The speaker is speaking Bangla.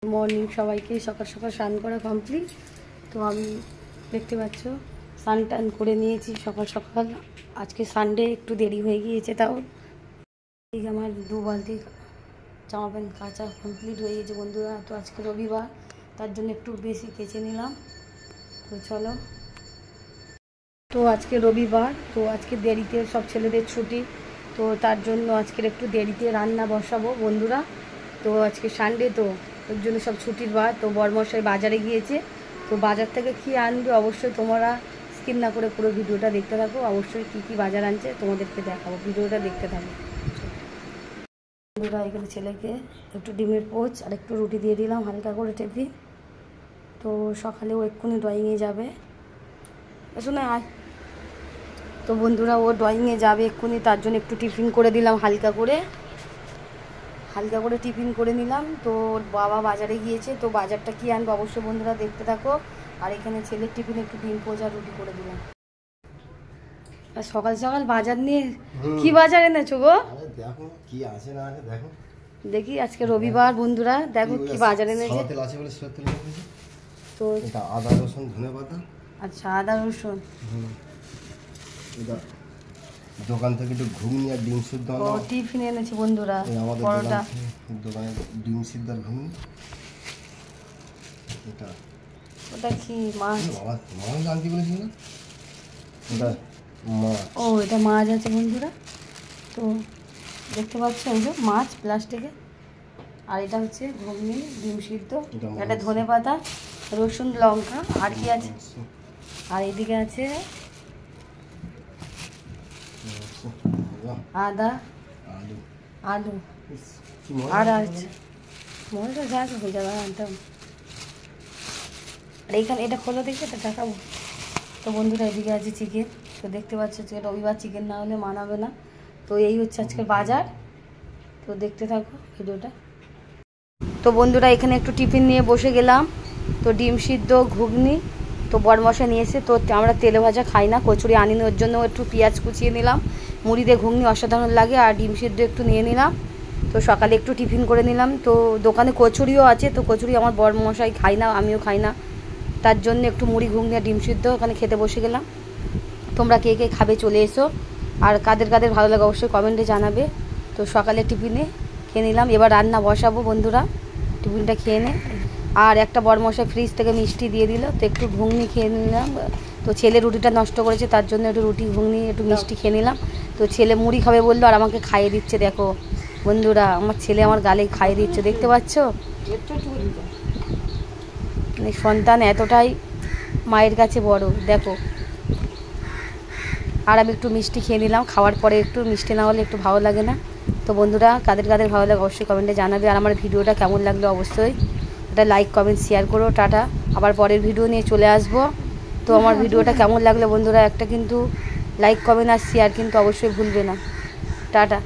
মর্নিং সবাইকে সকাল সকাল স্নান করা কমপ্লিট। তো আমি দেখতে পাচ্ছ স্নান টান করে নিয়েছি সকাল সকাল। আজকে সানডে একটু দেরি হয়ে গিয়েছে, তাও এই আমার 2 বালতি জামা প্যান্ট কাচা কমপ্লিট হয়ে গেছে বন্ধুরা। তো আজকে রবিবার, তার জন্য একটু বেশি কেচে নিলাম। তো চলো, তো আজকে রবিবার, তো আজকে দেরিতে সব ছেলেদের ছুটি, তো তার জন্য আজকের একটু দেরিতে রান্না বসাবো বন্ধুরা। তো আজকে সানডে, তো ওর জন্য সব ছুটির বার। তো বরমশাই বাজারে গিয়েছে, তো বাজার থেকে কী আনবে অবশ্যই তোমরা স্কিপ না করে পুরো ভিডিওটা দেখতে থাকো। অবশ্যই কী কী বাজার আনছে তোমাদেরকে দেখাবো, ভিডিওটা দেখতে থাকো বন্ধুরা। এখানে ছেলেকে একটু ডিমের পোচ আর একটু রুটি দিয়ে দিলাম হালকা করে টিফিন। তো সকালেও এক্ষুনি ড্রয়িংয়ে যাবে, শোনা আয়। তো বন্ধুরা ও ড্রয়িংয়ে যাবে এক্ষুনি, তার জন্য একটু টিফিন করে দিলাম হালকা করে টিফিন করে নিলাম। তো বাবা বাজারে গিয়েছে, তো বাজারটা কি আনবে অবশ্যই বন্ধুরা দেখতে থাকো। আর এখানে ছেলের টিফিনে একটু ডিম পোচ আর রুটি করে দিলাম। আর সকাল সকাল বাজার নিয়ে কি বাজার এনেছো গো? দেখো কি আছে না আছে, দেখো দেখি আজকে রবিবার বন্ধুরা, দেখো কি বাজার এনেছে। তেল আছে বলে সরষের তেল এনেছে। তো এটা আদা রসুন ধনেপাতা। আচ্ছা, আদা রসুন। এটা দোকান থেকে একটু ঘুগনি আর ডিম সিদ্ধ ও টিফিন এনেছে বন্ধুরা, পরোটা। দোকানে ডিম সিদ্ধ আর ঘুগনি। এটা ওটা কি মাছ? মাছ আনতে বলেছিল না, এটা মাছ। ও এটা মাছ আছে বন্ধুরা। তো দেখতে পাচ্ছ এই যে মাছ প্লাস্টিকে। আর এটা হচ্ছে ঘুগনি ডিম সিদ্ধ, এটা ধনেপাতা রসুন লঙ্কা। আর কি আছে? আর এদিকে আছে আদা আলু আর আছে মশলা যা আছে হয়ে যাবে আনতাম। আর এইখানে এটা খোলো দেখি, এটা দেখাবো। তো বন্ধুরা এদিকে আছে চিকেন। তো দেখতে পাচ্ছ যে রবিবার চিকেন না হলে মানাবে না। তো এই হচ্ছে আজকের বাজার, তো দেখতে থাকো ভিডিওটা। তো বন্ধুরা এখানে একটু টিফিন নিয়ে বসে গেলাম। তো ডিম সিদ্ধ ঘুগনি, তো বরমশা নিয়েছে। তো আমরা তেলে ভাজা খাই না, কচুরি আনিনি, ওর জন্য একটু পেঁয়াজ কুচিয়ে নিলাম। মুড়ি দিয়ে ঘুগনি অসাধারণ লাগে, আর ডিম সিদ্ধ একটু নিয়ে নিলাম। তো সকালে একটু টিফিন করে নিলাম। তো দোকানে কচুরিও আছে, তো কচুরি আমার বরমশাই খাই না, আমিও খাই না, তার জন্য একটু মুড়ি ঘুগনি আর ডিম সিদ্ধ ওখানে খেতে বসে গেলাম। তোমরা কে কে খাবে চলে এসো, আর কাদের কাদের ভালো লাগে অবশ্যই কমেন্টে জানাবে। তো সকালে টিফিনে খেয়ে নিলাম, এবার রান্না বসাবো বন্ধুরা। টিফিনটা খেয়ে নে। আর একটা বরমশাই ফ্রিজ থেকে মিষ্টি দিয়ে দিল, তো একটু ঘুগনি খেয়ে নিলাম। তো ছেলে রুটিটা নষ্ট করেছে, তার জন্য একটু রুটি ঘুগনি একটু মিষ্টি খেয়ে নিলাম। তো ছেলে মুড়ি খাবে বললো, আর আমাকে খাইয়ে দিচ্ছে। দেখো বন্ধুরা, আমার ছেলে আমার গালে খাইয়ে দিচ্ছে, দেখতে পাচ্ছ? মানে সন্তান এতটাই মায়ের কাছে বড়, দেখো। আর আমি একটু মিষ্টি খেয়ে নিলাম, খাওয়ার পরে একটু মিষ্টি না হলে একটু ভালো লাগে না। তো বন্ধুরা কাদের কাদের ভালো লাগে অবশ্যই কমেন্টে জানাবে। আর আমার ভিডিওটা কেমন লাগলো অবশ্যই এটা লাইক কমেন্ট শেয়ার করো। টাটা, আবার পরের ভিডিও নিয়ে চলে আসবো। তো আমার ভিডিওটা কেমন লাগলো বন্ধুরা একটা কিন্তু লাইক কমেন্ট আর শেয়ার কিন্তু অবশ্যই ভুলবে না। টাটা।